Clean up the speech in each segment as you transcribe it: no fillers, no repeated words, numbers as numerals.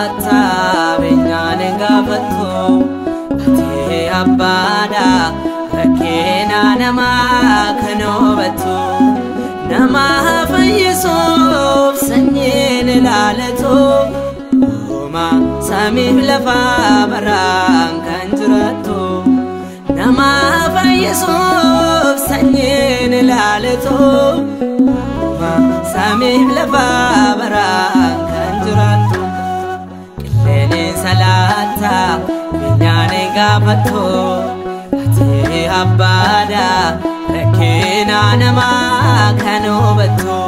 salaata binyaan gaafattu ati abbaadha rakkeena namaa kan hubattu nama fayyisuuf sanyiin ilaalatu uma samiif lafaa baraan kan jiraattu nama fayyisuuf sanyiin ilaalatu uma samiif lafaa baraan kan jiraattu qilleensi salaata binyaan gaafattu ati abbaadha rakkeena namaa kan hubattu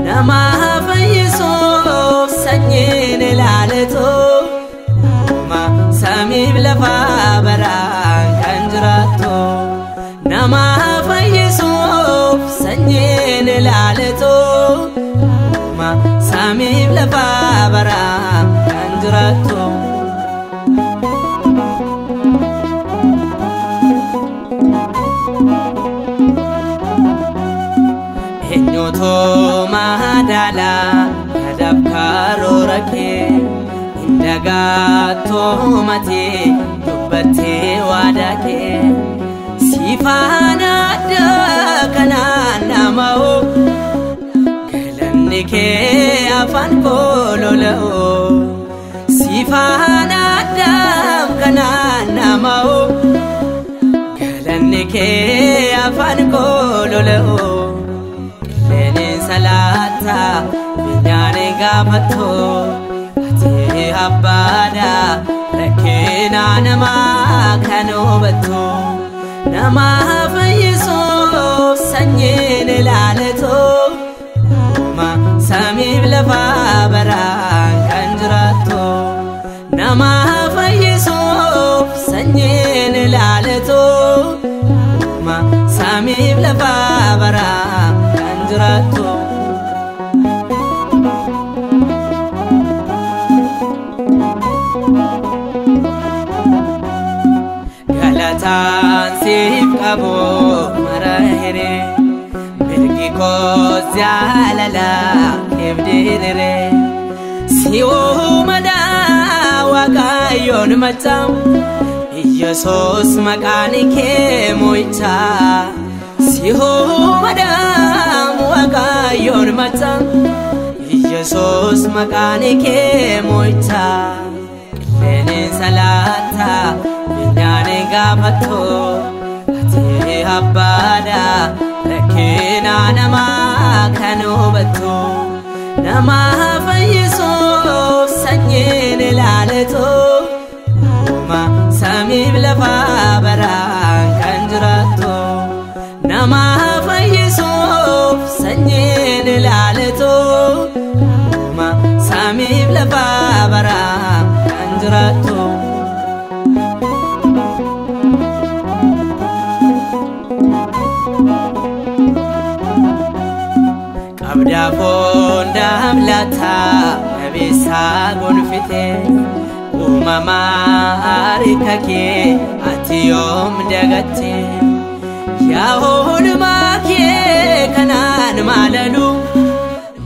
nama fayyisuuf sanyiin ilaalatu uma samiif lafaa baraan kan jiraattu nama fayyisuuf sanyiin ilaalatu uma samiif lafaa baraan kan jiraattu Enyoto mahadala kadabkaro rake indagato mate dubbate wadake sifana dakana namao galanike afan kololo sifana dakana namao galanike afan kololo salaata binyaan gaafattu ati abbaadha rakkeena namaa kan hubattu nama fayyisuuf sanyiin ilaalatu uma samiif lafaa baraan kan jiraattu nama fayyisuuf sanyiin ilaalatu uma samiif lafaa baraan jiraattu galataan siif qabu marahire mirgi koos jaalala keebdirire si uumada waaqayyoon machaam Yesuus maqaan kee mo'icha si uumada waaqayyoon machaam Yesuus maqaan kee mo'icha qilleensi salaata binyaan gaafattu ati abbaadha rakkeena namaa kan hubattu nama fayyisuuf sanyiin ilaalatu uma samiif lafaa baraan kan jiraattu nama fayyisuuf sanyiin ilaalatu uma samiif lafaa baraan kan jiraattu qabda fonda hamlata kabisa gonfite umama harikake ati yoom dagatte yaa oolmaa kee kanaan maalalu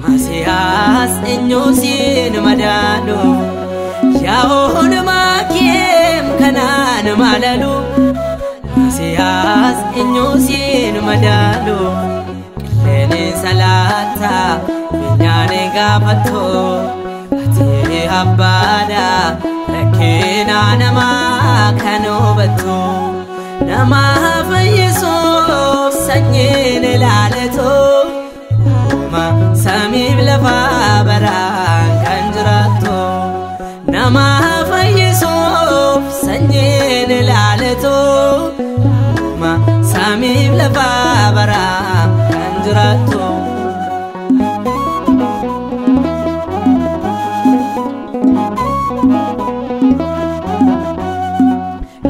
masiyaas eenyuusiin madaalu yaa oolmaa kee kanaan maalalu masiyaas eenyuusiin madaalu qilleensi salaata binyaan gaafattu ati abbaadha rakkeena namaa kan hubattu nama fayyisuuf sanyiin ilaalatu uma samiif lafaa baraan kan jiraattu nama fayyisuuf sanyiin ilaalatu uma samiif lafaa baraan kan jiraattu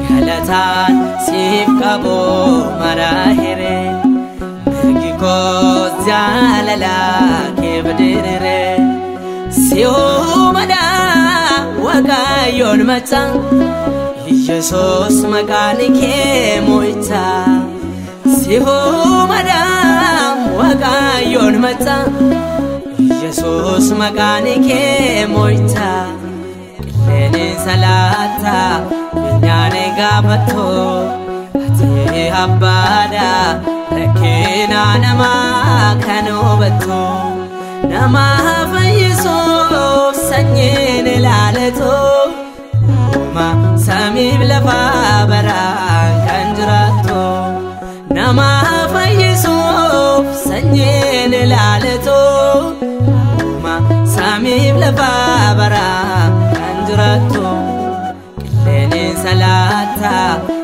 galataan siif qabu marahire mirgi koos jaalala keebdirire si uumada waaqayyoon machaam Yesuus maqaan kee mo'icha si uumada waaqayyoon machaam Yesuus maqaan kee mo'icha salata binyane gafatto ati abbada rakina nama kanobatto nama fayyisuuf sanyiin ilaaleto ma samiif lafa baraan kan jiraattu nama fayyisuuf sanyiin ilaaleto ma samiif lafa baraan kan jiraattu qilleensi salata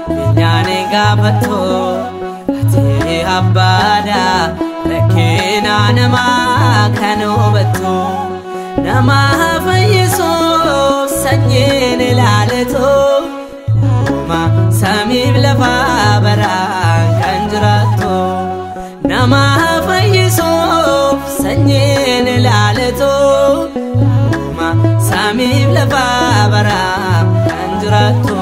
binyane gafatto ati abbada rakina nama kanobatto nama fayyisuuf sanyiin ilaaleto ma samiif lafa baraan kan jiraattu nama fayyisuuf sanyiin ilaaleto ma samiif lafa baraan kan jiraattu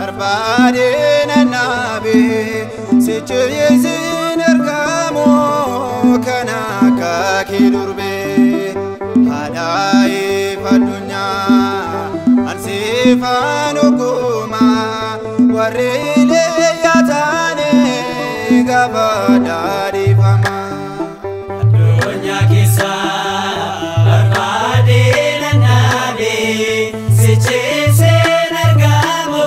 barbaadina nabi sichiyezin ergamo kana kaki durbe hadai fadunya ansifan ukuma warile yatane gabadari fama dunya kisa barbaadina nabi sichiyezin ergamo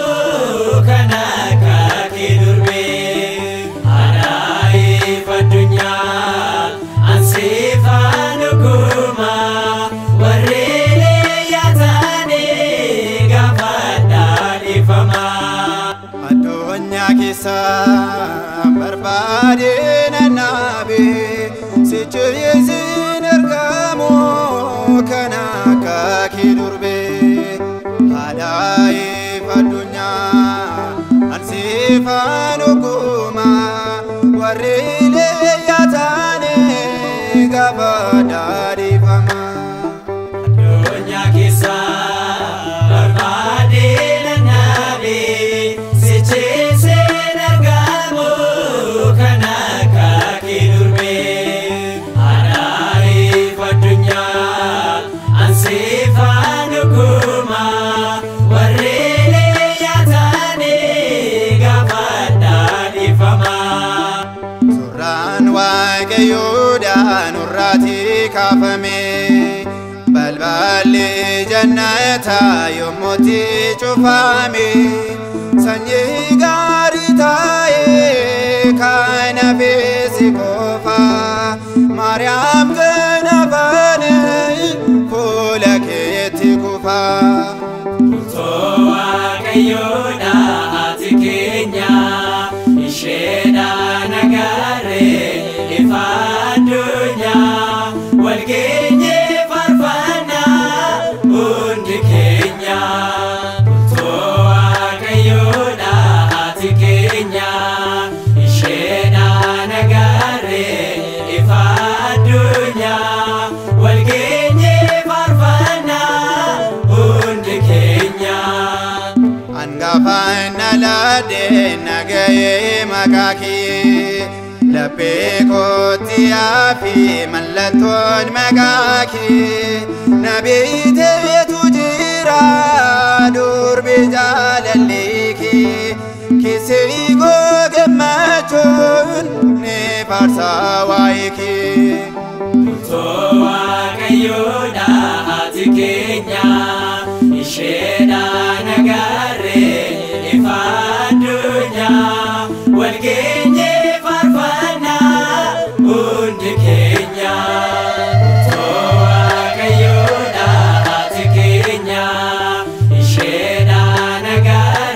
kana kaki durbe hadai fadunya ansifan ukuma warile yatane gabadari fama adunya kisa barbaadina nabi sichiyezin ergamo kana kaki durbe hadai fadunya ansifan ukuma warile yatane gabadari fama dunya kisa barbaadina nabi sichiyezin ergamo kana kaki durbe hadai fadunya ansifan ukuma warile yatane gabadari fama surran waaqayyoodha nurraati kaafame balballi jannata yommuutti cufame sanyii gaarii taa'e kan hafeesi qofa maariyaam kan hafane fuula keetti kufa Murtoo waaqayyoodha ati keenya isheedha nagaaree ifa addunyaa walgeenye faarfannaa hundi keenya. Murtoo waaqayyoodha ati keenya isheedha nagaaree ifa addunyaa walgeenye faarfannaa hundi keenya. angafaan alade nagaye makaki laphee kootti yaafi mallattoon makaki nabiyyeetu jira durbi jaalalleeki kisii koo gammachuun ni faarsaa waa'eeki. Murtoo waaqayyoodha ati keenya isheedha nagaaree ifa addunyaa walgeenye faarfannaa hundi keenya. Murtoo waaqayyoodha ati keenya isheedha nagaaree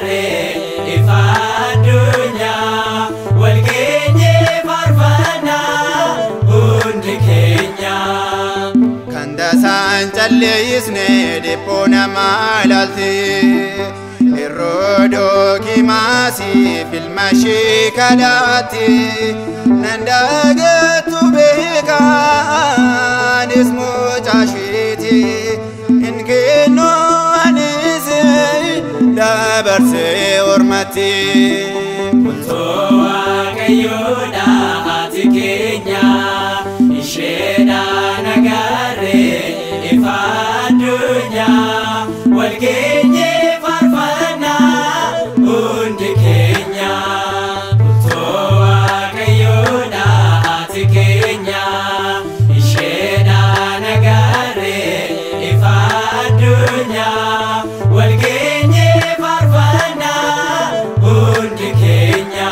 balleessine dhiphoo namaa ilaalte Heroodooki maasiif ilma ishee kadhatte nan dagaatu beekaanis mucaa isheeti hin kennu anis dabarsee ormatti Bultoo Waaqayyoodha haati keenya isheedha nagaarree ifa addunyaa wal geenyee faarfannaa hundi keenya Bultoo Waaqayyoodha haati keenya isheedha nagaarree ifa addunyaa wal geenyee faarfannaa hundi keenya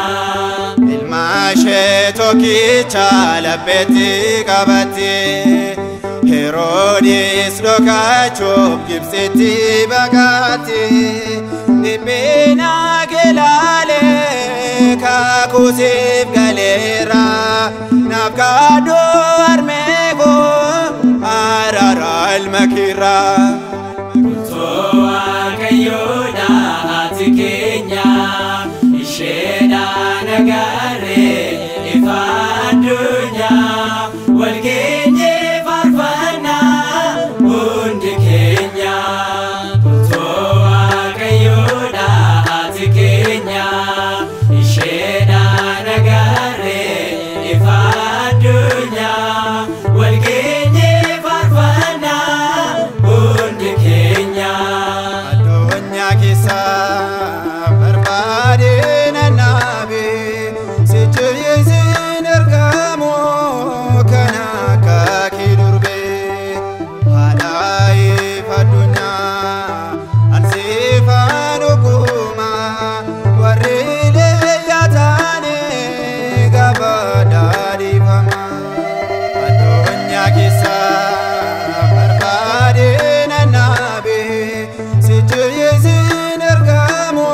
ilma ishee tokkicha labbeetti qabatte Heroodis dhokaachuuf Gibxitti baqatte dhiphina kee laalee kakuusiif galeera naaf kaadhoo harmee koo araara ilma keerraa Bultoo Waaqayyoodha haati keenya isheedha nagaarree ifa addunyaa wal geenyee faarfannaa hundi keenya Bultoo Waaqayyoodha haati keenya isheedha nagaarree ifa addunyaa wal geenyee faarfannaa hundi keenya Addunyaa keessa barbaade nannaabe sichiyyeessin ergamu kan akka kee durbe haadhaa'eef addunyaa ansiifaan oguma warri leeyyaa taane gaafa daadhiifama addunyaa keessa barbaade nannaabe sichiyyeessin ergamu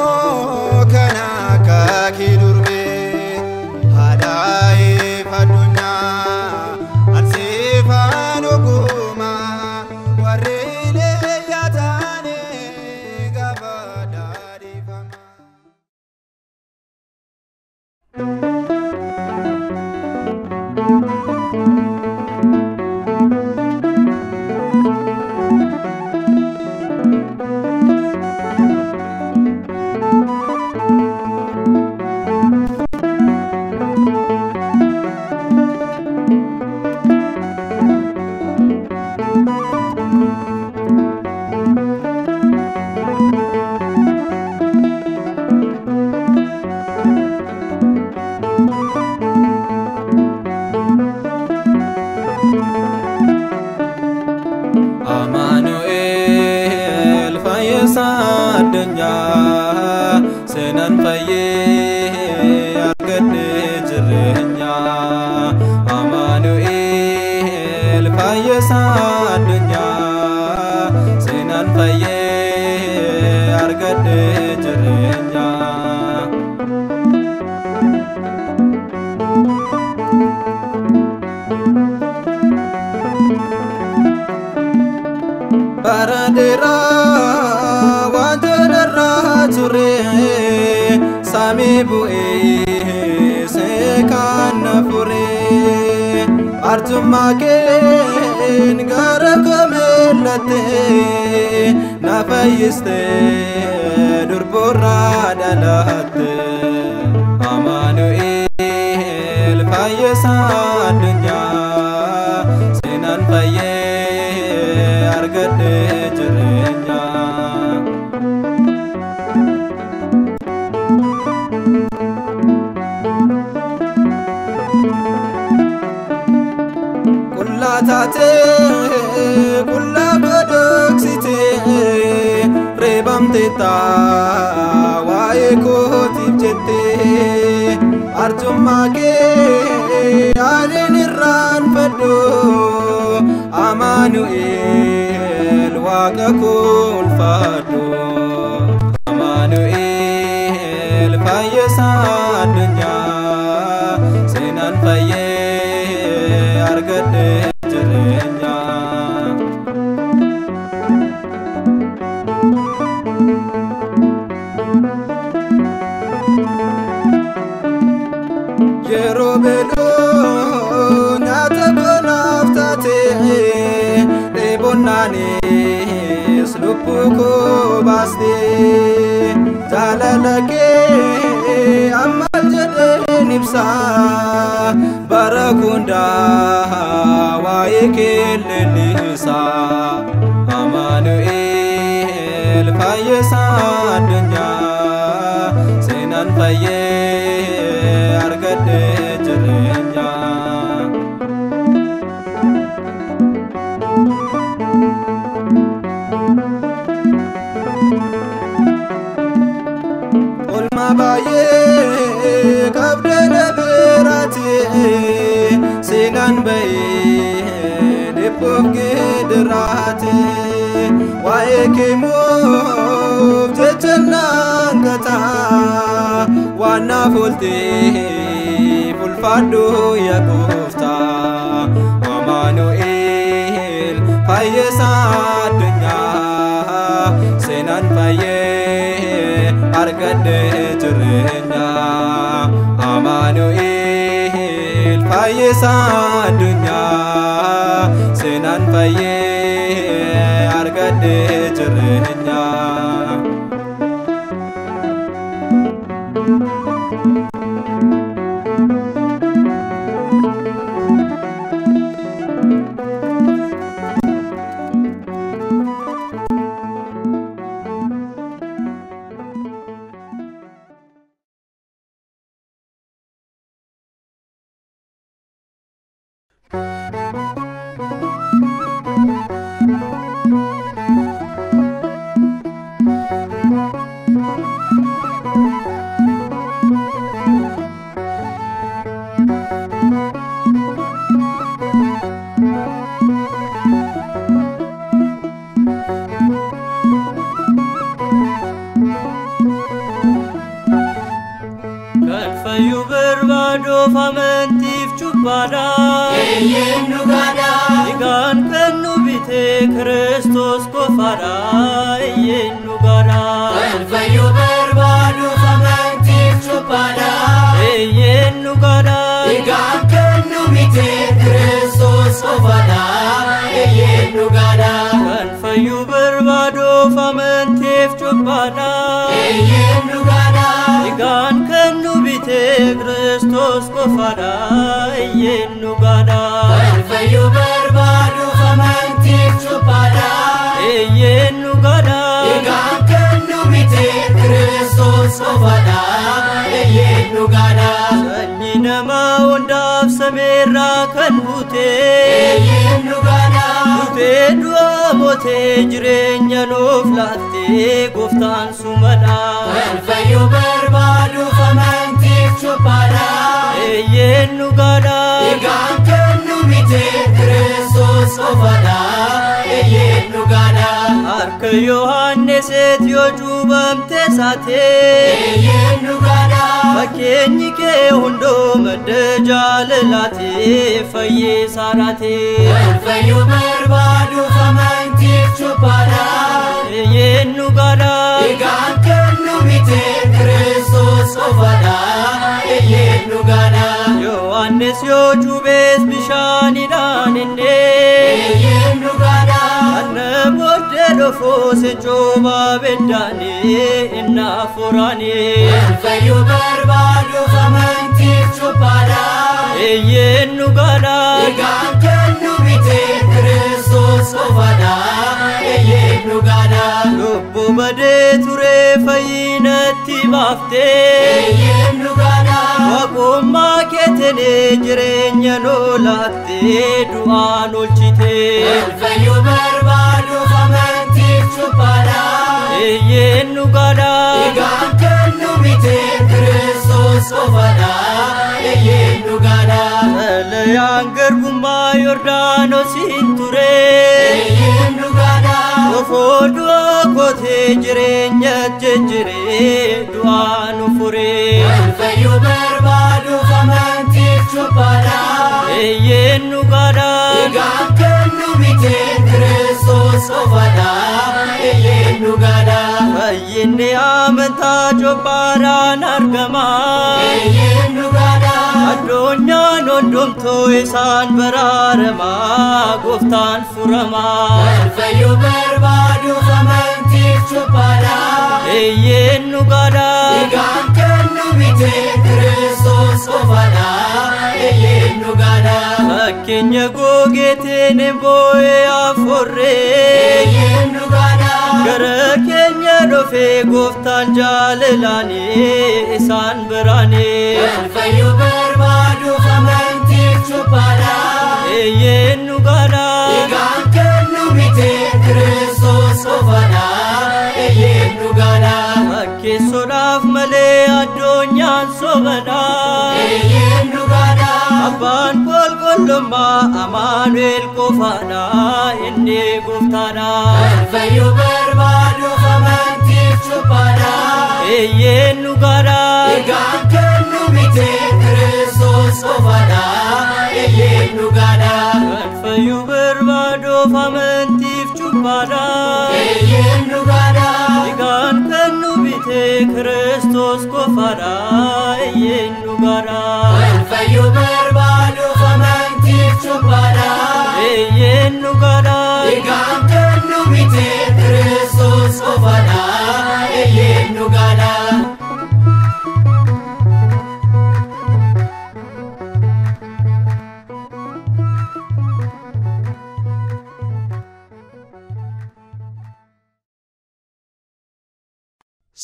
kan akka kee durbe haadhaa'eef addunyaa ansiifaan oguma warri leeyyaa taane gaafa daadhiifama. Amaanu'eel fayyisaa addunyaa seenaan fayyee argadhee jireenya Amaanu'eel fayyisaa addunyaa seenaan fayyee argadhee jireenya Baradera wanta darraa ture samii bu'ee seekaan na fure artummaa keen gara kameellatte na fayyiste durboorraa dhalatte Amaanu'eel fayyisaa addunyaa seenaan fayyee argadhee jireenya qullaa taatee qullaa godhoksitee reebamtee taa waa'ee kootiif jettee arjummaa kee yaadeen irraanfadhu Amaanu'eel waaqa koo ulfaadhu Amaanu'eel fayyisaa addunyaa seenaan fayyee argadhee jireenya ko baaste jaalala kee ammal jedheen ibsa bara hundaa waa'ee kee leellisa Amaanu'eel fayyisaa addunyaa seenaan fayyee argadhe jireenya olma baay'ee qabdana biraati seenaan bahee dhibboof gidiraati waa'ee kee moof jechanaan gataa waan naaf oolteef ulfaadhu yaa gooftaa Amaanu'eel fayyisaa addunyaa seenaan fayyee argadhe jireenya Amaanu'eel fayyisaa addunyaa seenaan fayyee argadhe jireenya amantiif cubbada eenyu gada igaan kennu bite Kristos kofada eenyu gada alfayyu barbaadu amantiif cubbada eenyu gada igaan kennu bite Kristos kofada eenyu gada alfayyu barbaadu amantiif cubbada eenyu gada igaan kennu bite Kristos kofada eenyu gada alfayyu barbaadu amantiif cubbada eenyu gada igaan kennu bite Kristos kofada eenyu gada sanyi nama hundaaf sameerra kan buute eenyu gada buute du'a moote jireenya nuuf laatte gooftaan sumada alfayyu barbaadu amantiif cubbada eenyu gada igaan kennu bite Kristos kofada eenyu gada harka Yohaanneset yoo cuubamte saate eenyu gada fakkeenyi kee hundoo madda jaalalaate fayyisaa raate alfayyu barbaadu amantiif cubbada eenyu gada igaan kennu bite Kristos kofada eenyu gada Yohaannes yoo cuubees bishaanidhaan inni eenyu gada anna booddee dhofoose cooba beddaane inna furaane alfayyu barbaadu amantiif cubbada eenyu gada igaan kennu bite Kristos kofada eenyu gada lubbu badee ture fayyinatti baafte eenyu gada waaqummaa keetene jireenya nuu laatte du'aan oolchite alfayyu barbaadu amantiif cubbada eenyu gada igaan kennu bite Kristos kofada eenyu gada salayaan garbummaa Yordaanosiin ture eenyu gada ofoo du'a kootee jireenya jejjiree du'aan fure alfayyu barbaadu amantiif cubbada eenyu gada igaan kennu bite Kristos kofada eenyu gada fayyinni amantaa cubbaadhaan argama eenyu gada addunyaan hundumtuu isaan baraarama gooftaan furama alfayyu barbaadu amantiif chupara Yen nugada Igan kennu bite Kristos kofada Yen nugada Kenya gogete ne boy afore Yen nugada Gara Kenya dofe goftan jalelani isan berani Fayu berbadu famanti chupara Yen nugada Igan kennu bite Kristos kofada Yen nugada Kisodaf male adonyan sobana Yen nugada Aban kol kolumba Amanuel kofada Indi guftana Fayu berbadu famanti chupara Yen nugada Igan kennu bite Kristos kofada Yen nugada Fayu berbadu famanti chupara Yen nugada Igan kennu bite Kristos kofada Yen nugada Fayu berbadu famanti chupara Yen nugada Igan kennu bite Kristos kofada Yen nugada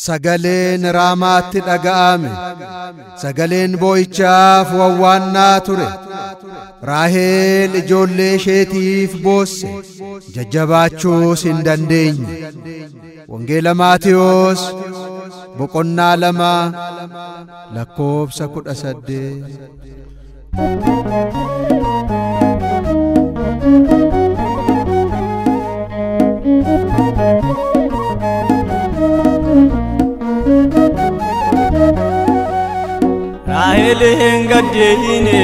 Sagaleen raamaatti dhaga'ame sagaleen boo'ichaaf wawwaannaa ture Raaheel ijoollee isheetiif boosse jajjabaachuus hin dandeenye Wangeela Maatiyos boqonnaa 2 lakkoofsa 18 Raaheliin gaddiine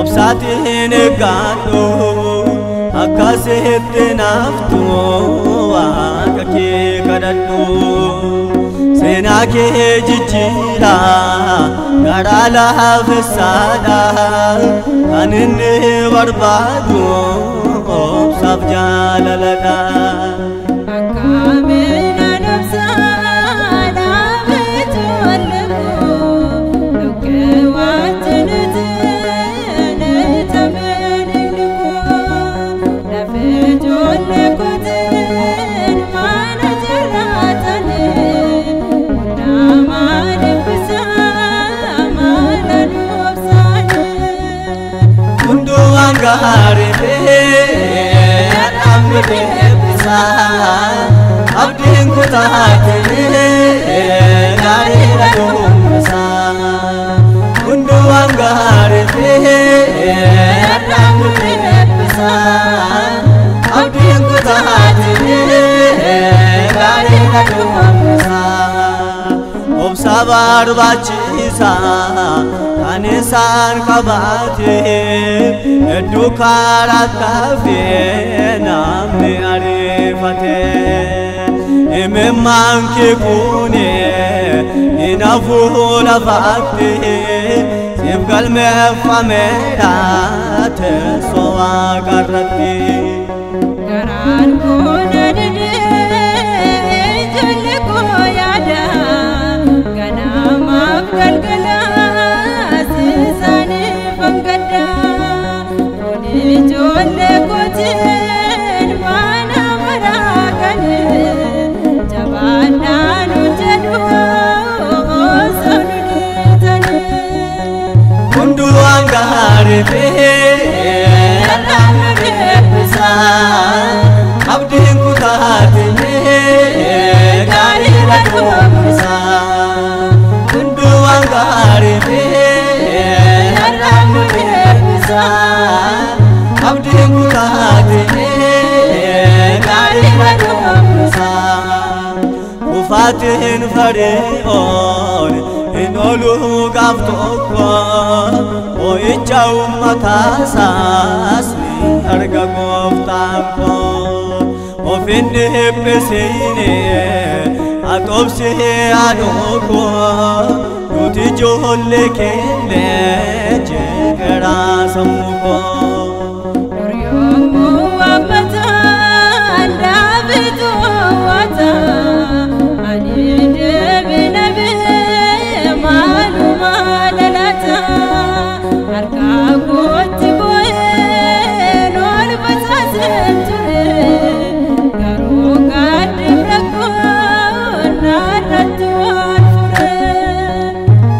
obsaatiin eeggadhu akkasitti naaftu waaqa kee kadhadhu seenaa kee jijjiira garaa laafessaadha kan inni barbaadu obsaaf jaalaladha Garibe amde bisa abdin kutate garira dumsa undu angaribe amde bisa abdin kutate garira dumsa obsa barbachisa Anisan kabate edukara tafe namni arifate imemman ke kune inafula fakte sifgal me famera te sowa karati garan kone de jale ko yada gana mafgalgala Jolle kotin mana marakane jabana nujadu sonutane kundu angaribe rambe pesa abdin kutatine garira kumsa kundu angaribe rambe pesa abdin kutatine garira kumsa ufatin farion inolu gaftoko oichau matasas arga goftanko ofinde pesine atopse adoko nuti jolle kele jegara samuko Duryomu amata davidu wata narrattuan fure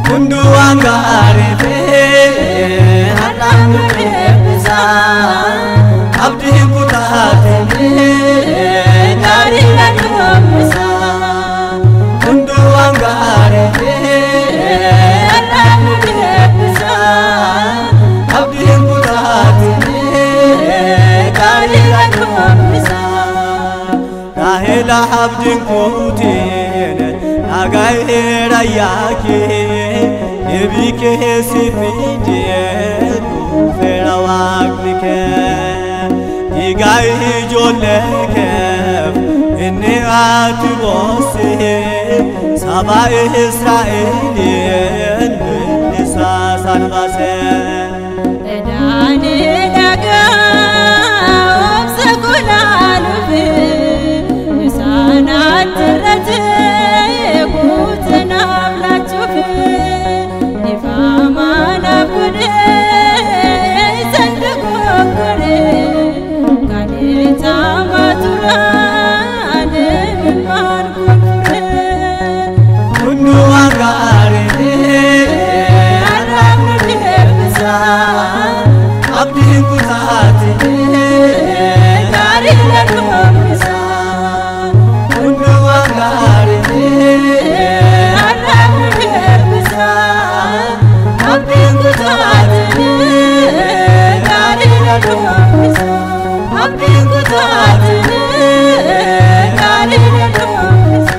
Kundu angarife halang nebisa abdi kutatene Dari laluan bisa Kundu angarife Alam bisa abdi kutatene Dari laluan bisa Rahela abdi kutene Agai rayake Nebike sifide Fera wagnike Igai joleke Inni ati bosse Saba Israelien Nisa sanbase Edani daga Obsa kulalu fi Nisanat rate Kutna vlachu fi Nifamana kude Sanduku kure Kanita matura Ademan kufre Kundu angare Alam bisa Abdi kutatene Dari laluan bisa Kundu angare Alam bisa Abdi kutatene Dari laluan bisa Abdi kutatene Dari laluan bisa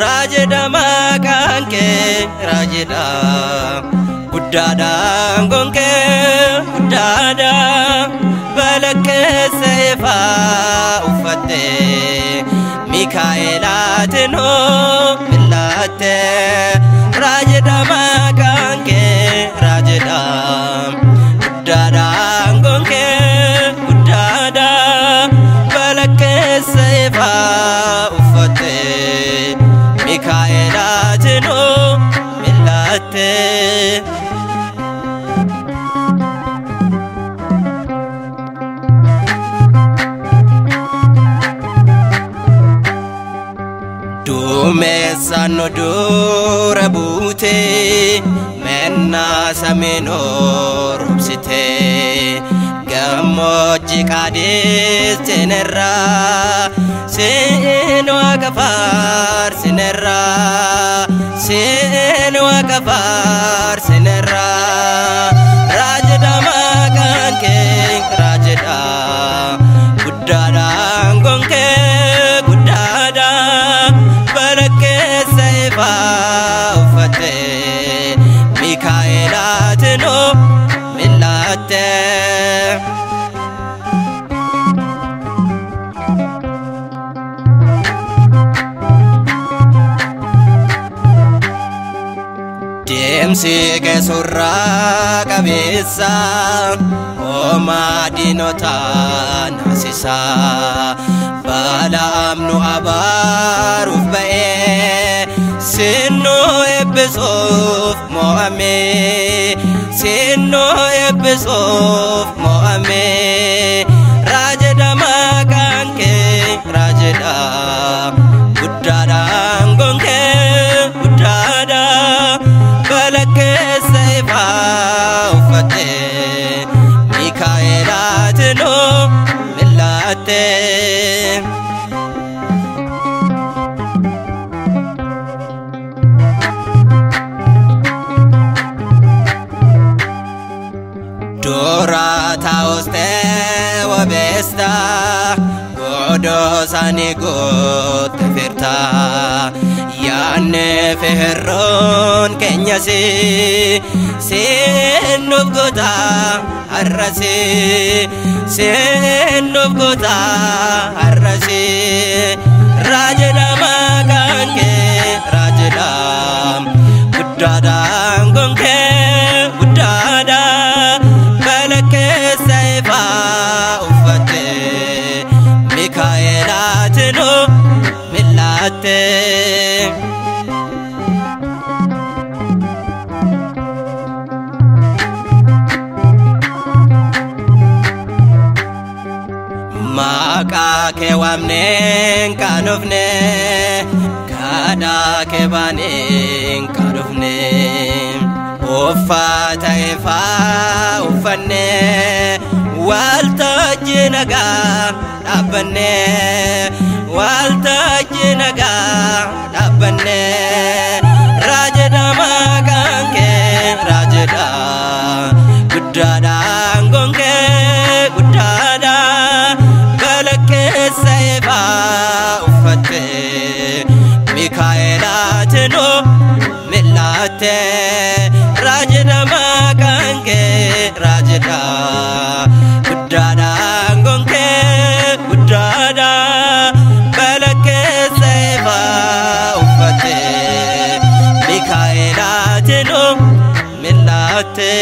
Rajeda makanke rajeda Gudada ngonke gudada Balake seifa ufate Mikaelatino millate Rajeda makanke rajeda Gudada ngonke gudada Balake seifa ufate Mikaelatino millate Dumesano dura bute Menna samino rupsite Gammoji kadis tenerra Sinu akafar sinerra Sinu akafar sinerra Rajada makanke rajada Gudada ngonke gudada Barake seifa ufate Mikaelatino millate Demsi ke surra kabisa Oma dinota nasisa Bala amnu abaruf bae Sinu ebisuf mo'ame Sinu ebisuf mo'ame Rajada makanke rajada Gudada ngonke gudada Balake seifa ufate Mikaelatino millate Dora tauste wabesta Godo sani gote firta Yanne feherron kenyasi Sinub gota arrasi Sinub gota arrasi milatte Maka ke wamnen kanofne kada ke banen kanofne Uffata ifa uffanne walta jinaga dhabanne walta jinaga dhabanne rajada makanke rajada guddada ngonke guddada balake saifa uffatte mikaelatino millate rajada makanke rajada guddada ngonke guddada balake saifa uffatte mikaelatino millate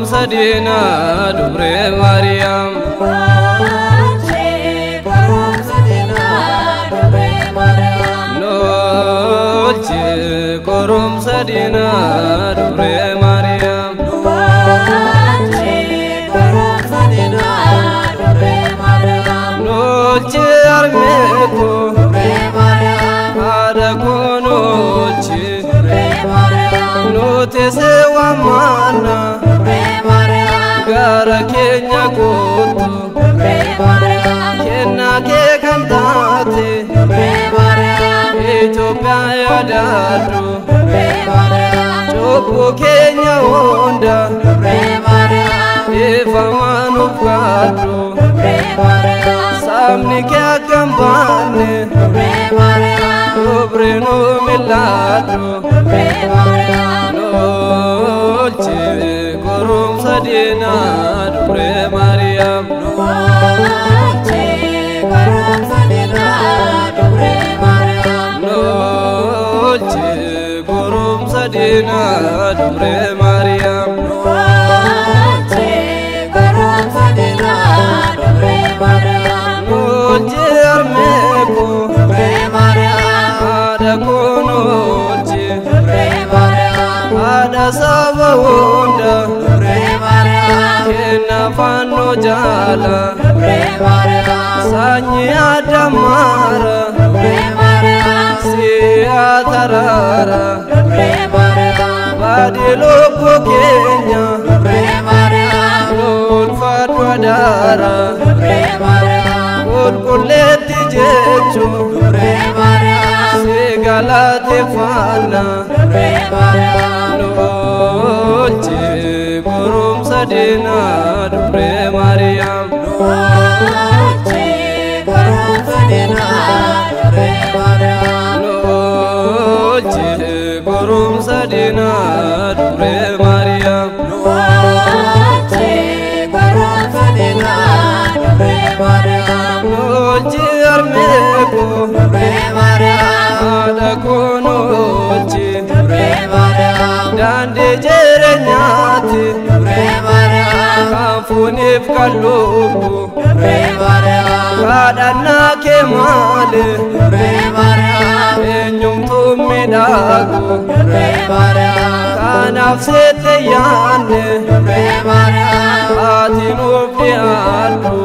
Sadina Dubre Mariam Noche Korum Sadina Dubre Mariam Noche Armeko Ada Konoche Note Sewamana Gara Kenya Koto Kena ke kantate Ethiopia yadadu Chopo Kenya onda Eva manufado Samni kya kambane Dobre no milado Noche Korum Sadina Dubre Mariam Noche Korum Sadina Dubre Mariam Noche Korum Sadina Dubre Mariam Noche Korum Sadina Dubre Mariam Noche Armeko Dubre Mariam Ada Konoche Dubre Mariam Ada Sabawonda Dubre Mariam Kena Fano Jala Dubre Mariam Sanyi Adamara Dubre Mariam Sia Tarara Dubre Mariam Badiloko Kenya Dubre Mariam Lol Fatwa Dara Dubre Mariam Kulkuleti Jechu Dubre Mariam Segalate Fana Dubre Mariam Noche Korum Sadina Dubre Mariam Noche Korum Sadina Dubre Mariam Noche Korum Sadina Dubre Mariam Noche Korum Sadina Dubre Mariam Noche Armeko Dubre Mariam Ada Konoche Dubre Mariam Dande Jerenyati Dubre Mariam Kafunif Kaluku Dubre Mariam Kadana Kemale Dubre Mariam Enyum Tumidago Dubre Mariam Kanaf Sete Yane Dubre Mariam Atinuf Diadu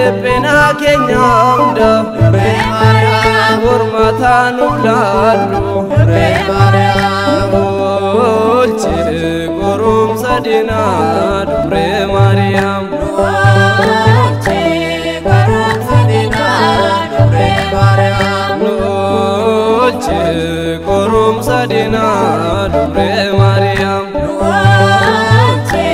dhiphina keenya hunda Dubree Maariyaam mormataa nuuf laaddu Dubree Maariyaam oolchi goromsa diinaa Dubree Maariyaam Oolchi goromsa diinaa Dubree Maariyaam oolchi goromsa diinaa Dubree Maariyaam Oolchi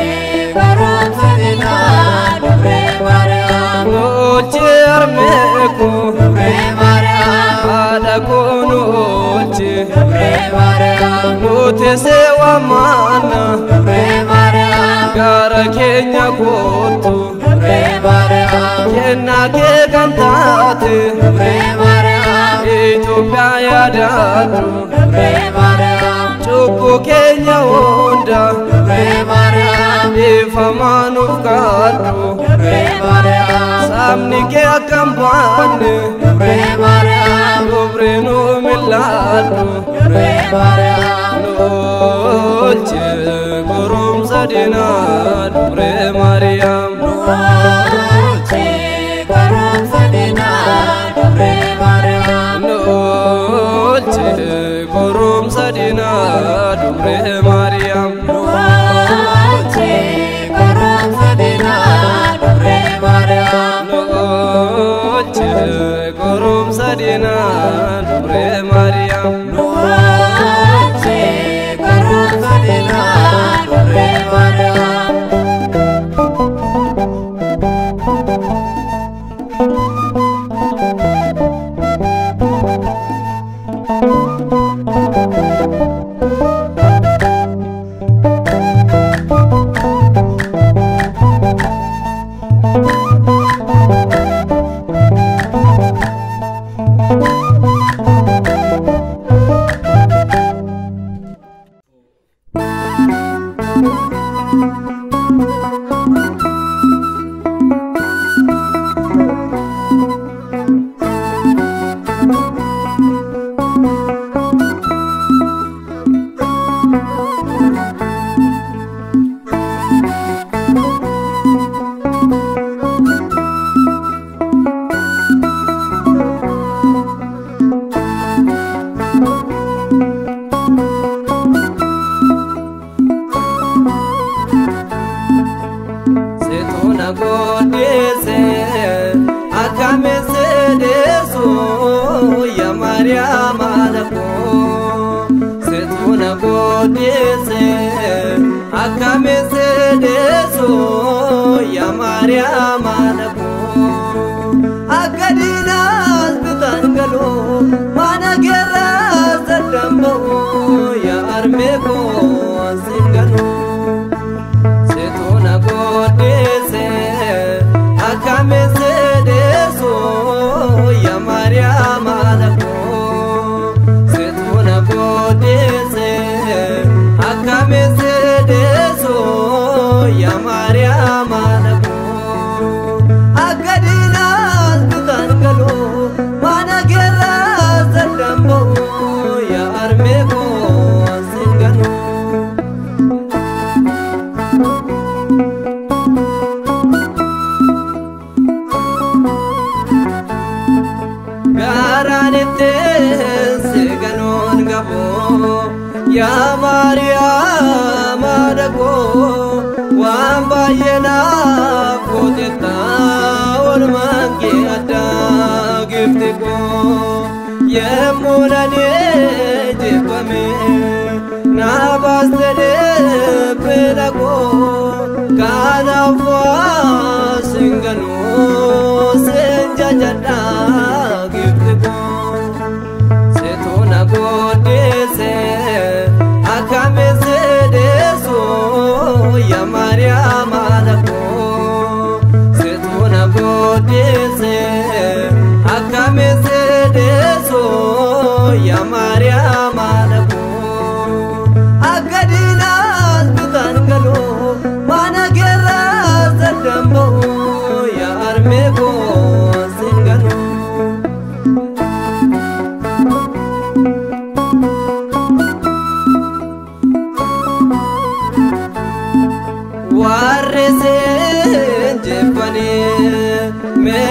goromsa diinaa Dubree Maariyaam oolchi harmeeku Dubree Maariyaam haadha koon oolchi Dubree Maariyaam nuti seewaa maana Dubree Maariyaam gara keenya kootu Dubree Maariyaam kennaa kee kan taate Dubree Maariyaam Itoophiyaa yaadaadhu Dubree Maariyaam cubbuu keenya hunda Dubree Maariyaam dhiifamaa nuuf kaadhu Dubree Maariyaam sabni kee akka hin baanne Dubree Maariyaam dubree nu milaadhu Dubree Maariyaam oolchi goromsa diinaa Dubree Maariyaam Oolchi goromsa diinaa Dubree Maariyaam oolchi goromsa diinaa Dubree Maariyaam Oolchi goromsa diinaa Dubree Maariyaam oolchi goromsa diinaa Dubree Maariyaam Oolchi goromsa diinaa Dubree Maariyaam Setona godese akamese deso ya Maryam alako Setona godese akamese deso ya Maryam alako akadina bitangalo mana gerra zadambo ya armeko singano Setona godese akamese deso ya Maryam alako Setona godese akamese deso ya Maryam alako akadina bitangalo mana gerra zadambo ya armeko singano Garanete seganon gabo ya Maryam adago wamba yena koteta ol mangi ada giftiko yemunane jepame na basde pedago kana fa singano senjajada Setona godese akamese deso ya Maryam alako Setona godese akamese deso ya Maryam alako akadina bitangalo mana gerra zadambo ya armeko singano warrese jepane me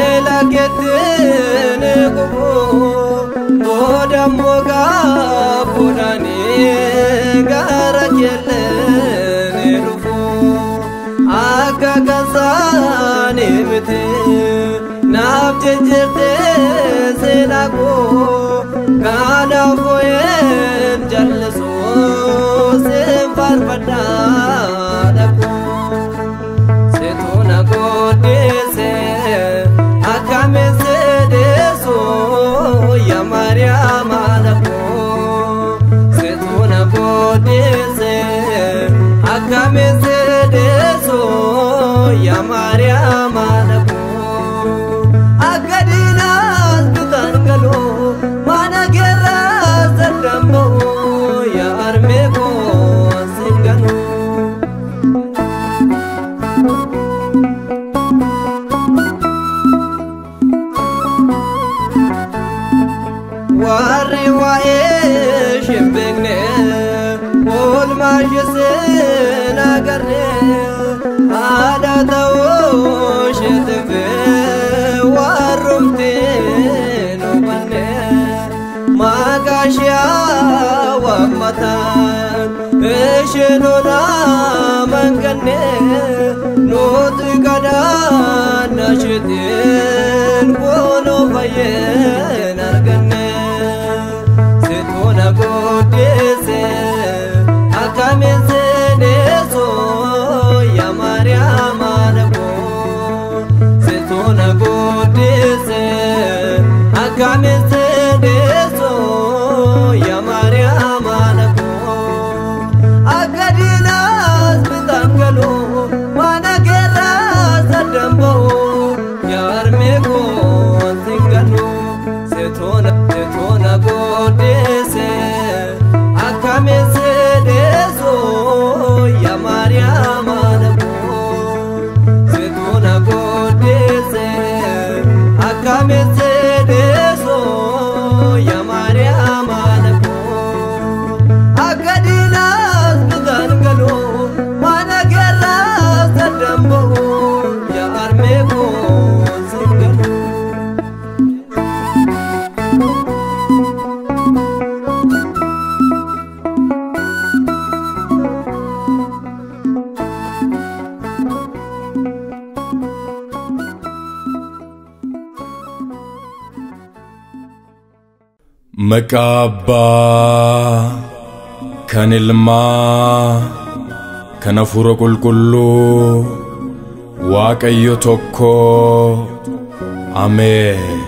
nimte nafte jirte selago kana foyen jalso se farfada dako setona godese akame se deso ya Maryam dako setona godese akame se deso ya Maryam dako agadinas bitangalo mana gerra zadambo ya armego singano wari wae shimbegne ol majsena garne ada tawo shetfe warumte no banne magashya wamatan eshenona mangane not kada nashetin kono bayen argane setona godese akame se deso ya Maryam dako setona godese akame se deso ya Maryam dako agadinas bitangalo mana gerra zadambo ya armego singano setona godese akame se deso ya Maryam dako setona godese akame se deso ya Maryam dako agadinas bitangalo mana gerra zadambo ya armego singano مكابا كان الماء كان فرق الكل واقعي توكو آمين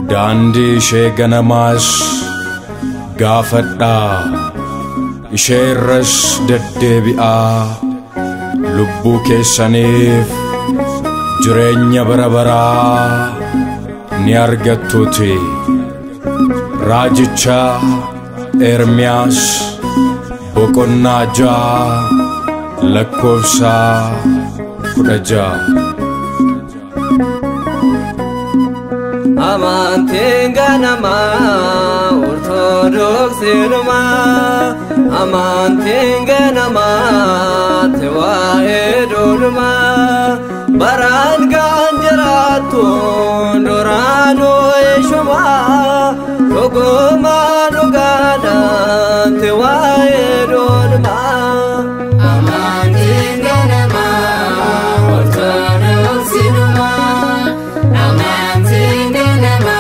داندي شيغانا ماش غافتا إشيرش ددبئا لبو كيسانيف جرينيا برابرا نيارغتوتي راجيچا إرمياس بوكوناجا لكوسا كودجا amantin ganama orthodox numa amantin ganama tewahedo numa baran ganjerato dorano eshoma rogoma nugada tewahedo numa amantin ganama orthodox numa amantin ganama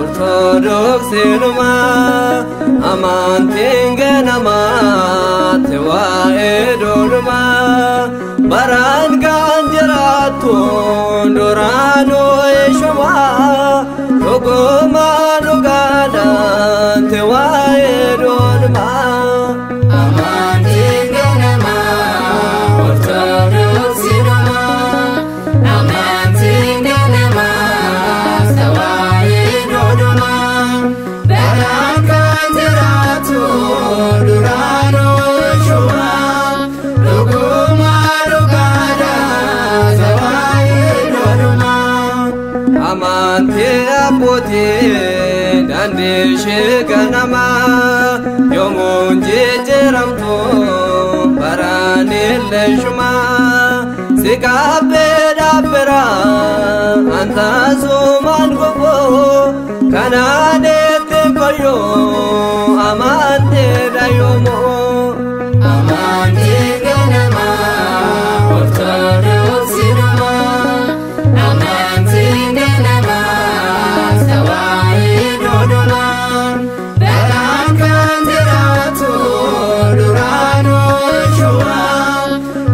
orthodox numa amantin ganama tewahedo numa baran ganjerato dorano eshoma rogoma nugada tewahedo numa amantin ganama orthodox numa amantin ganama tewahedo numa baran ganjerato dorano eshoma rogoma nugada tewahedo numa amante apote dande sheganama yomunje jeramto barane اللجما سكابي دابرا أنت سومان قبو كنانيت قيو أمانتي دايومو أمانتي غنما وفتر سينما أمانتي غنما سواي دودما دلان كنتراتو درانو شوا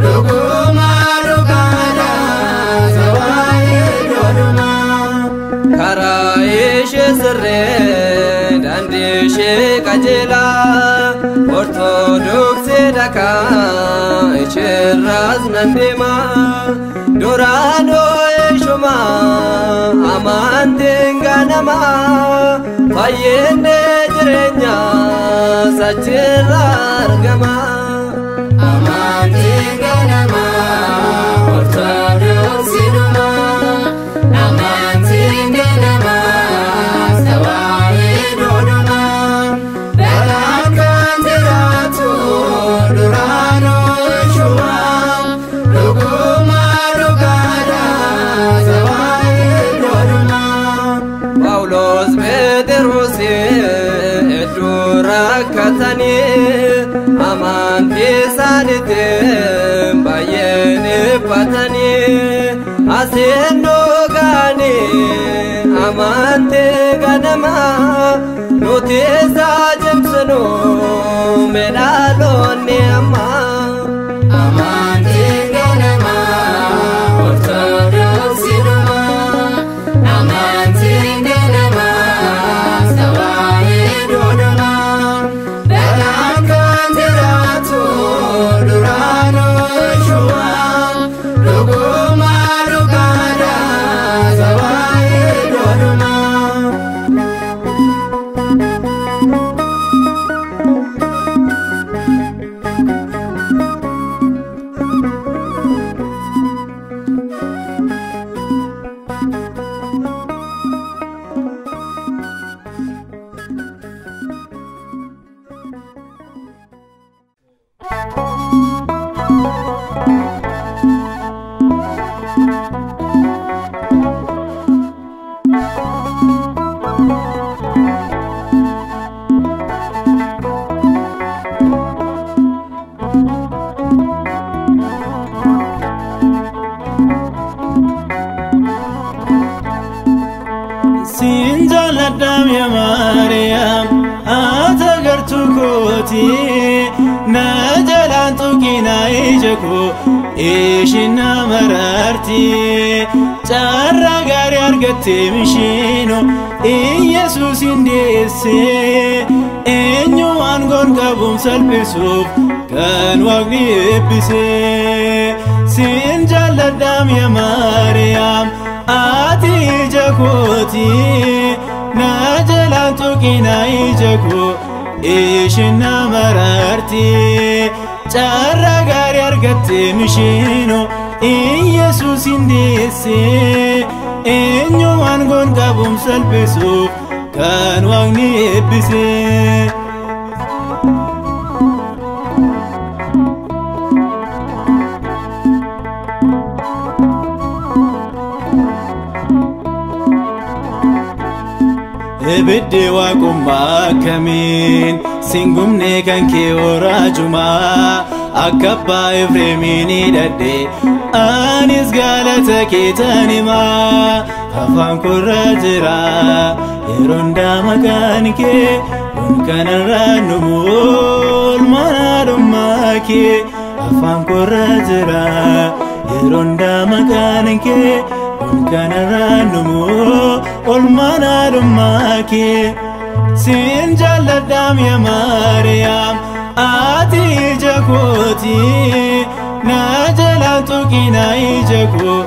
لقوما لقادا سواي دودما كرايش سرين عندي شي كجلا أرثوذكسي دكا إشراز نندما دورانو إشما أمانتين غنما فاين جرنيا سجرا أرغما أمانتي غنما أرثوذكسي دما أمانتي غنما سواي دودما دلان كنتراتو درانو شوا لقوما لقادا سواي دودما باولوس بيدروسي الدورا كتاني أمان بيسانتي بايني باتاني أسينو غاني أمان تغنما نوتي ساجمسنو ملالوني أما أمانتي غنما أرثوذكسي دما أمانتي غنما سواي دودما دلان كنتراتو درانو شوا لقوما لقادا سواي دودما سينجالدام يا مريم أتغرتو كوتي نجلان تقينا إيجكو إيشنا مرارتي جارة غاري أرغتي مشينو إيسوس إنديسي إنيو أنغون كابوم سلبسوف كان واقني إبسي سينجالدام يا مريم آتي جاكوتي ناجلان تقينا إيجاكو إيشنا مرارتي جارة غاري أرغتي مشينو إيسوس إنديسي إنيو أنغون كابوم سلبسو كان واغني إبسي Ebedde waaqumma kamiin singumne kan kee oraajuma akka abbaa Efreemiin hidhadhe anis galata keetan hima afaan korra jira yeroo hundaa maqaan kee kanarraa numu oolmaa kee afaan korra jira yeroo hundaa maqaan kee kanarraa numu oolmaa kee siin jaalladhaam yaa Maariyaam ati ija kooti na jalaan tuqina ija koo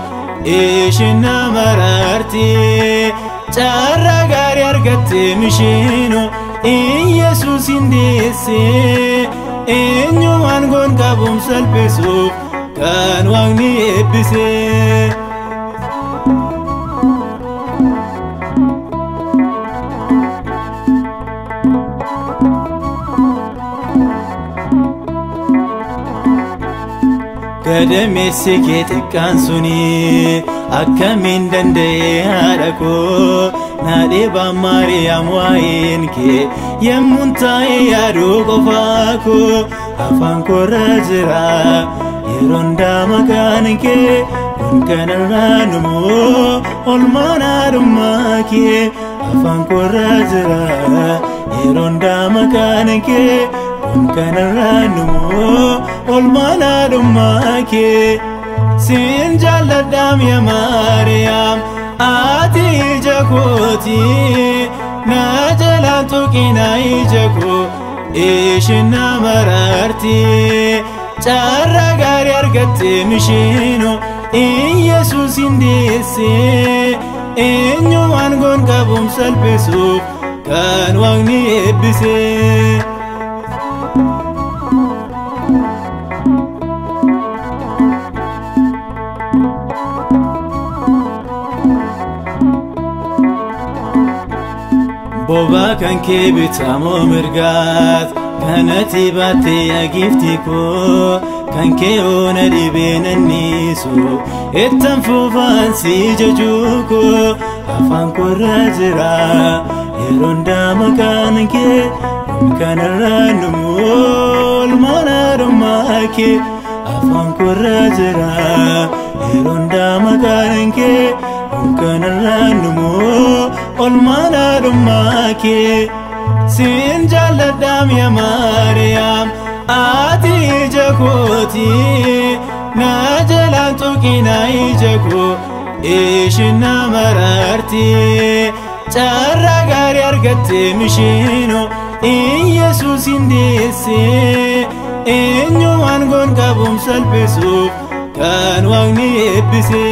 ishiin na mararti carra gaarii argatte mishiino Yesuusin deesse eenyumaan goon qabuun salphisuuf kan Waaqni eebbise. Gadameessi kee xiqqaan suni akkamiin danda'ee haadha koo na dhiibaa Maariyaam waa'een kee yemmuun taa'ee yaaduu qofaa koo afaan koorra jira yeroo hundaa maqaan kee kun kanarraa numoo olmaan haadhummaa kee afaan koorra jira yeroo hundaa maqaan kee kun kanarraa numoo olmaan haadhummaa kee siin jaalladhaam yaa Maariyaam ati ija kooti na jalaan tuqina ija koo ishin na mararti carra gaarii argatte mishiino Yesuus hin deesse eenyumaan goon qabuun salphisuuf kan Waaqni eebbise. Boba kan kee bitamoo mirgaat kanatti baattee yaa giftii koo kan kee oona dhibee nanniisu ittan fufaan si jajuu koo afaan koorra jira yeroo hundaa maqaan kee kun kanarraa numoo olmaan haadhummaa kee afaan koorra jira yeroo hundaa maqaan kee kun kanarraa numoo olmaan haadhummaa kee siin jaalladhaam yaa Maariyaam ati ija kooti na jalaan tuqina ija koo ishin na mararti carra gaarii argatte mishiino Yesuus hin deesse eenyumaan goon qabuun salphisuuf kan Waaqni eebbise.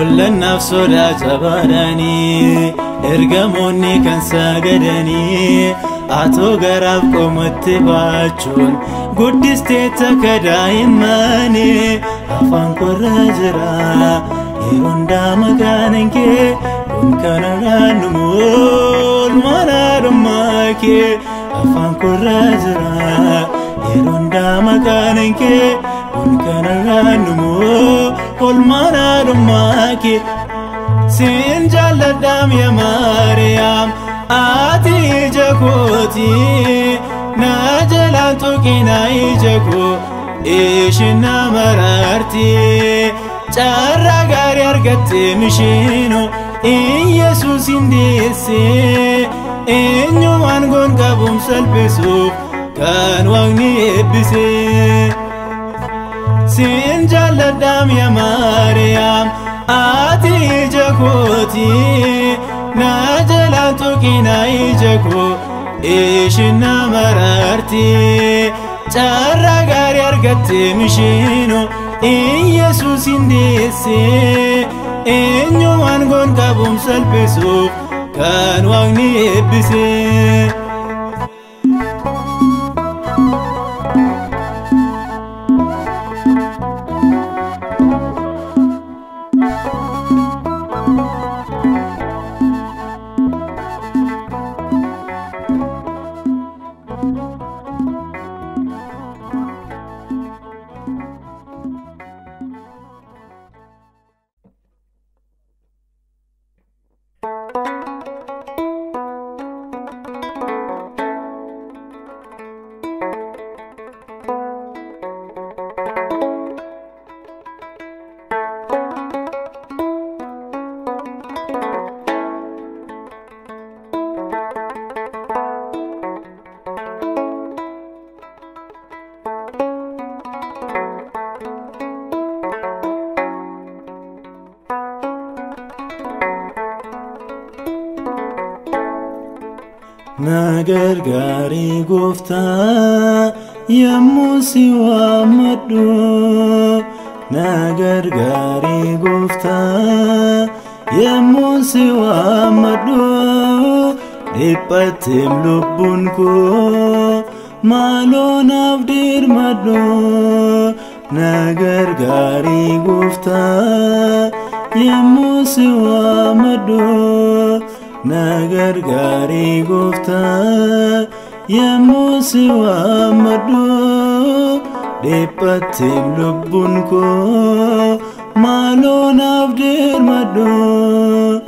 Ollannaaf sodaa jabaadhanii ergamoonni kan sagadanii atoo garaaf qomatti baachuun guddistee takka daa'immani afaan koorra jira yeroo hundaa maqaan kee kun kanarraa numoo olmaan haadhummaa kee afaan koorra jira yeroo hundaa maqaan kee kun kanarraa numoo olmaan haadhummaa kee siin jaalladhaam yaa Maariyaam ati ija kooti na jalaan tuqina ija koo ishin na mararti carra gaarii argatte mishiino Yesuus hin deesse eenyumaan goon qabuun salphisuuf kan Waaqni eebbise. Siin jaalladhaam yaa Maariyaam ati ija kooti na jalaan tuqina ija koo ishin na mararti carra gaarii argatte mishiino Yesuus hin deesse eenyumaan goon qabuun salphisuuf kan Waaqni eebbise. Nagargaarii gooftaa yemmuu si waammadhu nagargaarii gooftaa yemmuu si waammadhu dhiphatteem lubbuun koo maaloo naaf dirmadhu nagargaarii gooftaa يموسي وامدو ناغر غاري غفتا يموسي وامدو ديبتيم لبونكو مالو نافدير مدو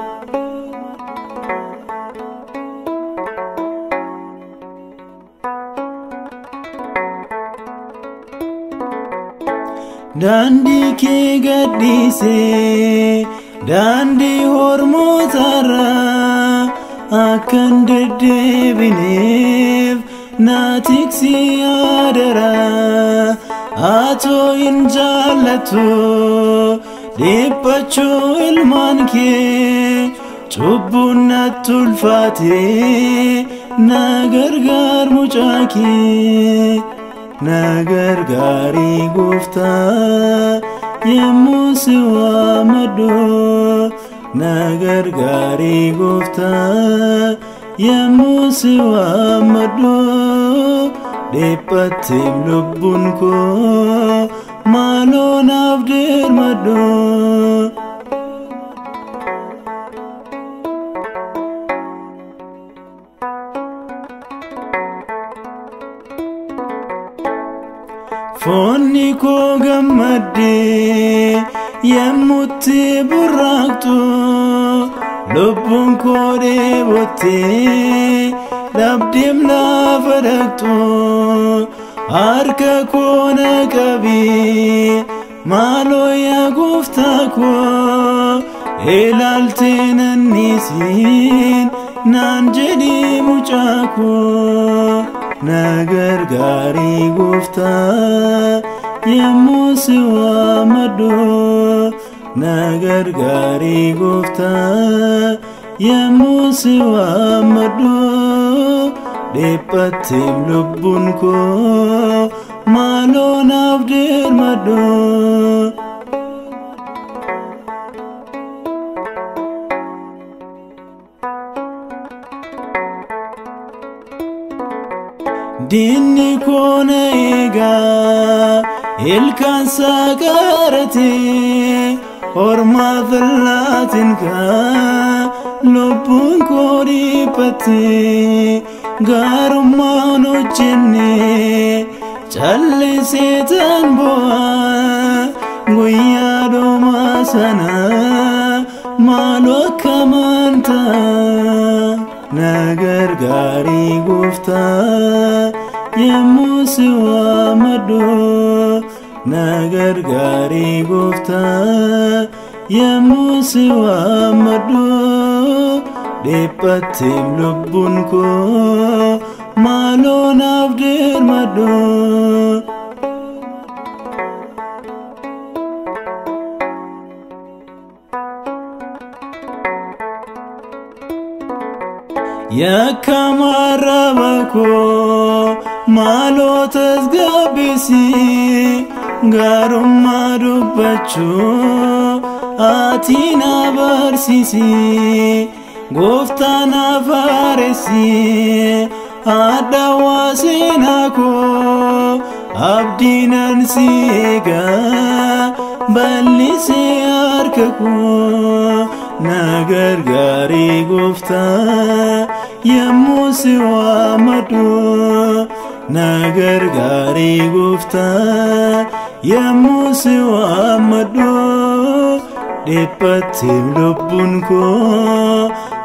داندي كي غديسي داندي هرموتارا أكن ددبينيف ناتيكسي أدرا أتو إنجالتو ديباتشو المانكي چوبونا تلفاتي ناغرغار مجاكي ناغرغاري گفتا يموسي وامدو ناغرغاري گفتا يموسي وامدو ديبتيم لبونكو مالو نافدير مدو فوني كو غمدي يموتي براكتو لبون كو ديبوتي لابديم لا فرقتو هاركا كو نكبي مالو يا غفتاكو إلالتين النسين نانجدي مجاكو ناغرغاري گفتا يموسي وامدو ناغرغاري گفتا يموسي وامدو ديبتيم لبونكو مالو نافدير مدو ديني كون إيغا إلكان ساقارتي هرما ظلاتنكا لبون كوري باتي غارما نوچني چالي سيتان بوا غويا دوما سنا مالو كمانتا ناغرغاري گفتا يموسي وامدو ناغرغاري گفتا يموسي وامدو ديبتيم لبونكو مالو نافدير مدو يا كماربكو مالو تزغبسي غارما دبچو آتينا برسيسي غفتانا فارسي أدواسيناكو أبدينا نسيغا بلسي أرككو ناغرغاري گفتا يموسي وامدو ناغرغاري گفتا يموسي وامدو ديبتيم لبونكو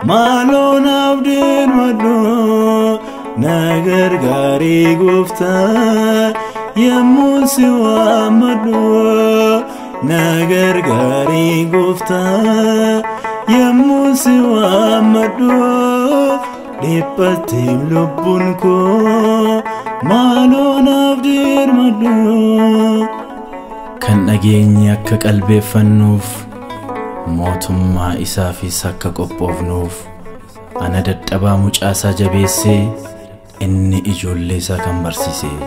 مالو نافدير مدو ناغرغاري گفتا يموسي وامدو ناغرغاري گفتا يموسي وامدو ديبتيم لبونكو مالو نافدير مدو كان أجيني أكا قلبي فنوف موتم ما إسافي ساكا قبوفنوف أنا دتبا مجاسا جبيسي إني إجولي ساكا برسيسي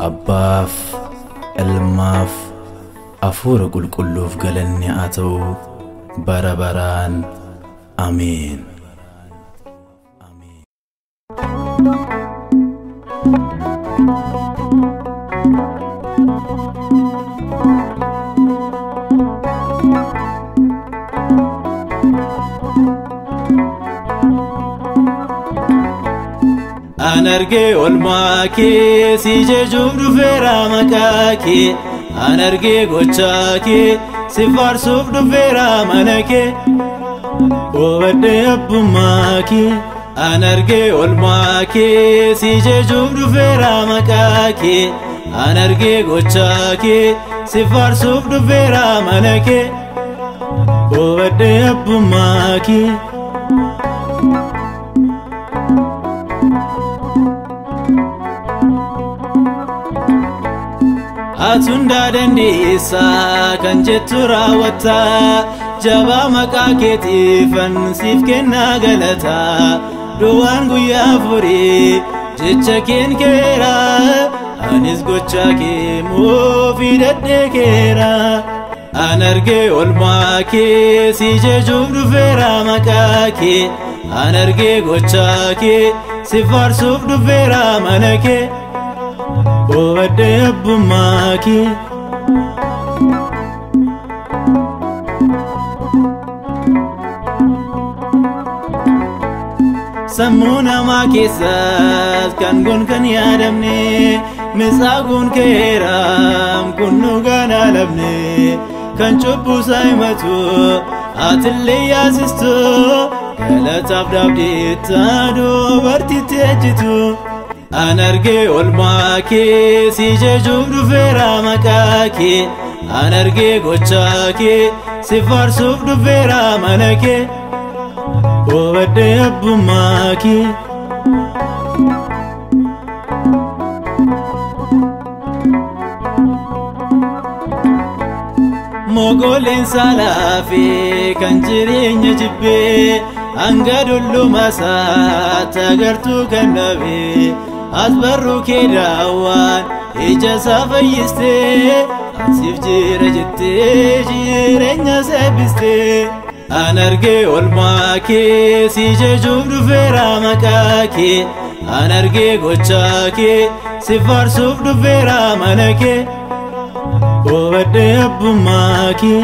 أباف الماف أفور قل كلوف قلني آتو برابران آمين anargee olmaa kee si jechuuf dhufeera maqaa kee anargee gochaa kee si faarsuuf dhufeera mana kee obadee abbummaa kee anargee olmaa kee si jechuuf dhufeera maqaa kee anargee gochaa kee si faarsuuf dhufeera mana kee obadee abbummaa kee atunda dandeessa kan jettu raawwatta jabaa maqaa keetiifan siif kennaa galata duwwaan guyyaa furii jecha keen keera anis gochaa kee muufii daddeekeera anargee olmaa kee si jechuuf dhufeera maqaa kee anargee gochaa kee si faarsuuf dhufeera mana kee obadee abbummaa kee sammuu namaa keessas kan gon kan yaadamne misaaguun keeraam kun dhugaan alabne kan cubbuusaa himatu atillee yaasistu galataaf daabdeettaa dubartitti ejjitu anargee olmaa kee si jechuuf dhufeera maqaa kee anargee gochaa kee si faarsuuf dhufeera mana kee obadee abbummaa kee mogoleen salaafee kan jireenya jibbee hanga dullumaasaa tagartuu kan dhabee asbarruu kee daawwaan ija isaa fayyistee ansiif jira jettee jireenya seebbistee anargee olmaa kee si jechuuf dhufeera maqaa kee anargee gochaa kee si faarsuuf dhufeera mana kee obadee abbummaa kee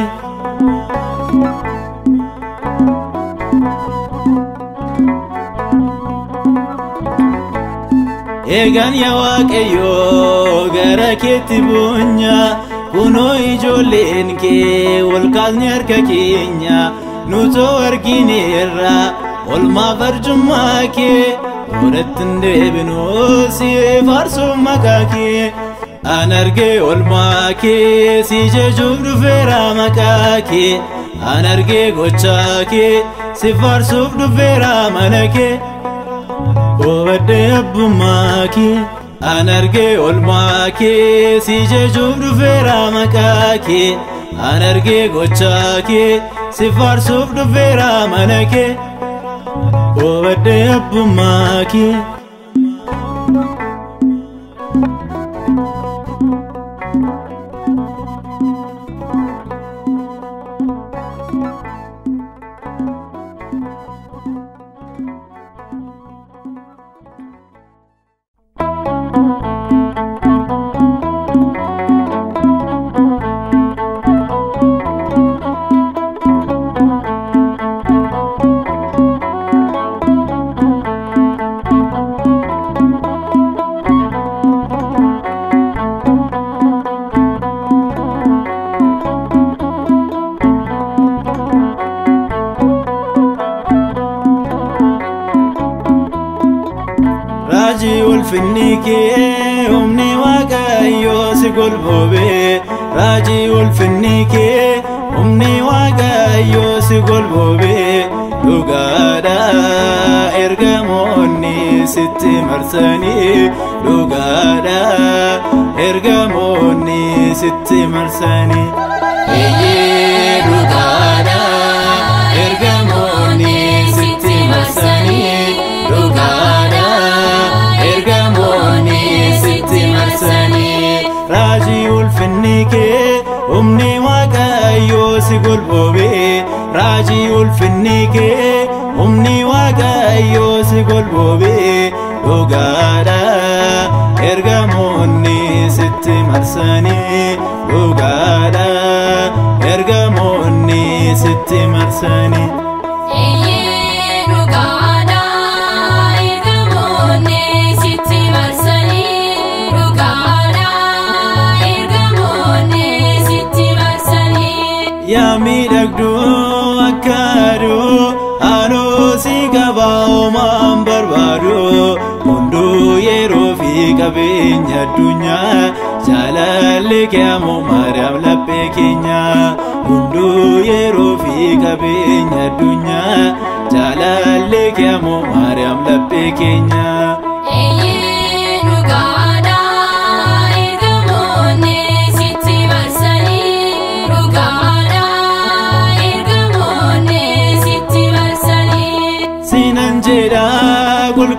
eegan yaa waaqayyoo gara keetti buunya kunoo ijoolleen kee wal kaasne harka keenya nutoo argineerra olmaa farjummaa kee godhatti hin deebinuu si faarsuuf maqaa kee anargee olmaa kee si jechuuf dhufeera maqaa kee anargee gochaa kee si faarsuuf dhufeera mana kee obadee abbummaa kee anargee olmaa kee si jechuuf dhufeera maqaa kee anargee gochaa kee si faarsuuf dhufeera mana kee obadee abbummaa kee raajii ulfinni kee humni waaqayyoo si golboobee raajii ulfinni kee humni waaqayyoo si golboobee dhugaadha ergamoonni sitti marsanii dhugaadha ergamoonni sitti marsanii dhugaadha ergamoonni sitti marsanii dhugaadha ergamoonni sitti marsanii raajii ulfinni kee humni waaqayyoo si golboobee raajii ulfinni kee humni waaqayyoo si golboobee dhugaadha ergamoonni sitti marsanii dhugaadha ergamoonni sitti marsanii dhugaadha ergamoonni nagdu akadu anu sigabao man barbadu mundu yero fi kabenya dunya jalale kamo Maryam lappe kenya mundu yero fi kabenya dunya jalale kamo Maryam lappe kenya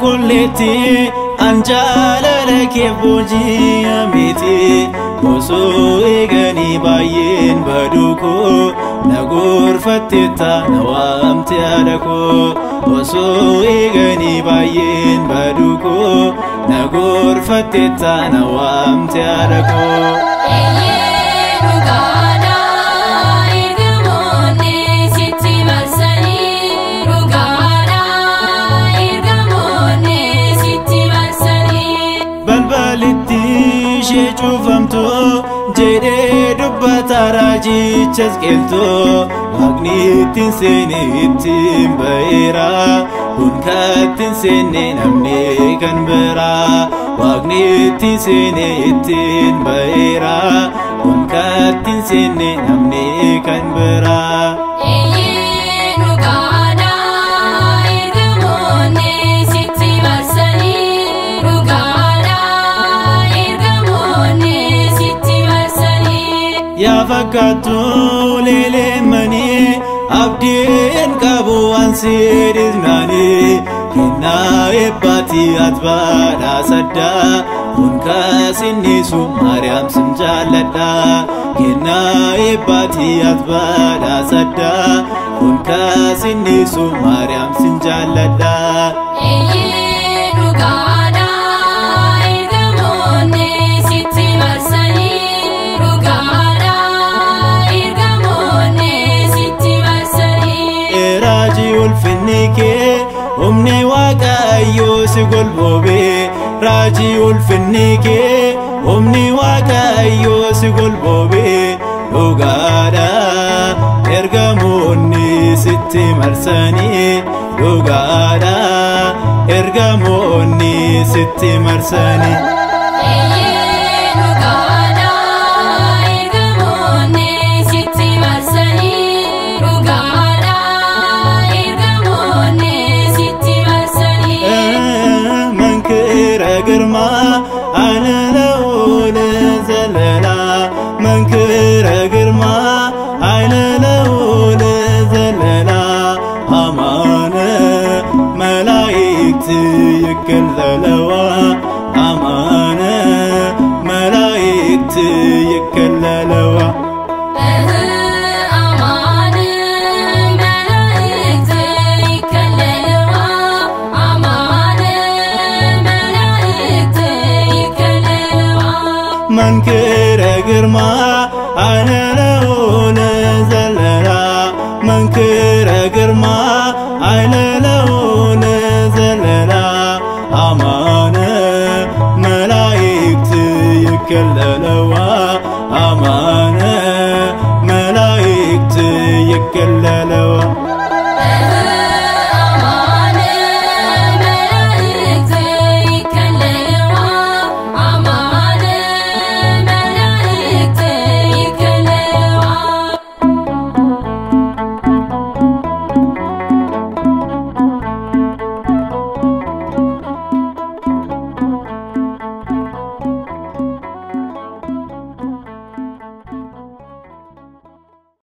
kulletti anjala lake boji amiti oso egani bayen baduko nagor fatita nawamti alako oso egani bayen baduko nagor fatita nawamti alako Jufamto jede dubbata raji chaskelto magnitin sene itim baira unkatin sene namne kanbera magnitin sene itim baira unkatin sene namne kanbera Ya fakatu lele mani abdin kabu ansiris nani kina ebati atbada sadda unka sinisu Maryam simjalada kina ebati atbada sadda unka sinisu Maryam simjalada umni waqayyo sigol bobe raji ulfinnike umni waqayyo sigol bobe lugada ergamonni sitti marsani lugada ergamonni sitti marsani girma ana lawle zalala mankira girma ana lawle zalala amana malaikti yekallalawa amana malaikti yekallalawa mankira girma ana lawle zalala mankira girma ana lawle zalala amana malaikti yekallalawa amana malaikti yekallalawa